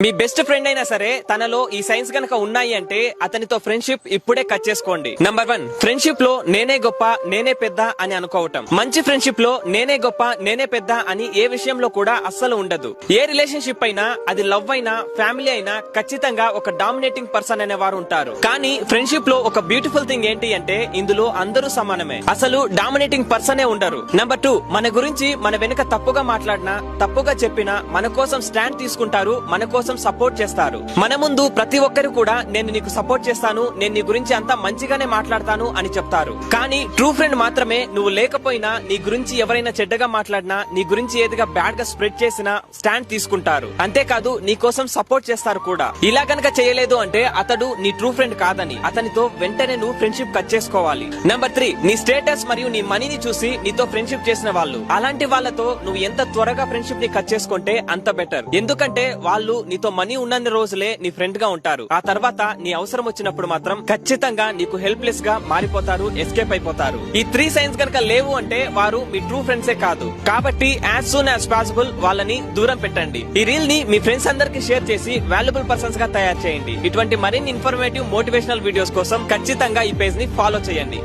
మీ best friend అయినా సరే తనలో ఈ సైన్స్ గనక ఉన్నాయి అంటే అతనితో ఫ్రెండ్షిప్ ఇప్పుడే కట్ చేసుకోండి. నంబర్ 1, ఫ్రెండ్షిప్ లో నేనే గొప్ప నేనే పెద్ద అని అనుకోవటం. మంచి ఫ్రెండ్షిప్ లో నేనే గొప్ప నేనే పెద్ద అని ఏ విషయంలో కూడా అస్సలు ఉండదు. ఏ రిలేషన్షిప్ అయినా, అది లవ్ అయినా ఫ్యామిలీ అయినా, ఖచ్చితంగా ఒక డామినేటింగ్ పర్సన్ అనే వారు ఉంటారు. కానీ ఫ్రెండ్షిప్ లో ఒక బ్యూటిఫుల్ థింగ్ ఏంటి అంటే ఇందులో అందరూ సమానమే, అసలు డామినేటింగ్ పర్సనే ఉండరు. నంబర్ 2, మన గురించి మన వెనుక తప్పుగా మాట్లాడినా, తప్పుగా చెప్పినా మన కోసం స్టాండ్ తీసుకుంటారు, మన కోసం సపోర్ట్ చేస్తారు. మన ముందు ప్రతి ఒక్కరు కూడా నేను నీకు సపోర్ట్ చేస్తాను, నేను నీ గురించి అంతా మంచిగానే మాట్లాడతాను అని చెప్తారు. కానీ ట్రూ ఫ్రెండ్ మాత్రమే నువ్వు లేకపోయినా, నీ గురించి ఎవరైనా చెడ్డగా మాట్లాడినా, నీ గురించి ఏదిగా బ్యాడ్ గా స్ప్రెడ్ చేసినా స్టాండ్ తీసుకుంటారు. అంతేకాదు నీ కోసం సపోర్ట్ చేస్తారు కూడా. ఇలా గనక చేయలేదు అంటే అతడు నీ ట్రూ ఫ్రెండ్ కాదని, అతనితో వెంటనే నువ్వు ఫ్రెండ్షిప్ కట్ చేసుకోవాలి. నంబర్ 3, నీ స్టేటస్ మరియు నీ మనీని చూసి నీతో ఫ్రెండ్షిప్ చేసిన వాళ్ళు, అలాంటి వాళ్ళతో నువ్వు ఎంత త్వరగా ఫ్రెండ్షిప్ ని కట్ చేసుకుంటే అంత బెటర్. ఎందుకంటే వాళ్ళు నీతో మనీ ఉన్నన్ని రోజులే నీ ఫ్రెండ్ గా ఉంటారు. ఆ తర్వాత నీ అవసరం వచ్చినప్పుడు మాత్రం ఖచ్చితంగా నీకు హెల్ప్లెస్ గా మారిపోతారు, ఎస్కేప్ అయిపోతారు. ఈ 3 సైన్స్ కనుక లేవు అంటే వారు మీ ట్రూ ఫ్రెండ్సే కాదు. కాబట్టి యాజ్ సూన్ యాజ్ పాసిబుల్ వాళ్ళని దూరం పెట్టండి. ఈ రీల్ ని మీ ఫ్రెండ్స్ అందరికి షేర్ చేసి వాల్యుబుల్ పర్సన్స్ గా తయారు చేయండి. ఇటువంటి మరిన్ని ఇన్ఫర్మేటివ్ మోటివేషనల్ వీడియోస్ కోసం ఖచ్చితంగా ఈ పేజ్ ని ఫాలో చేయండి.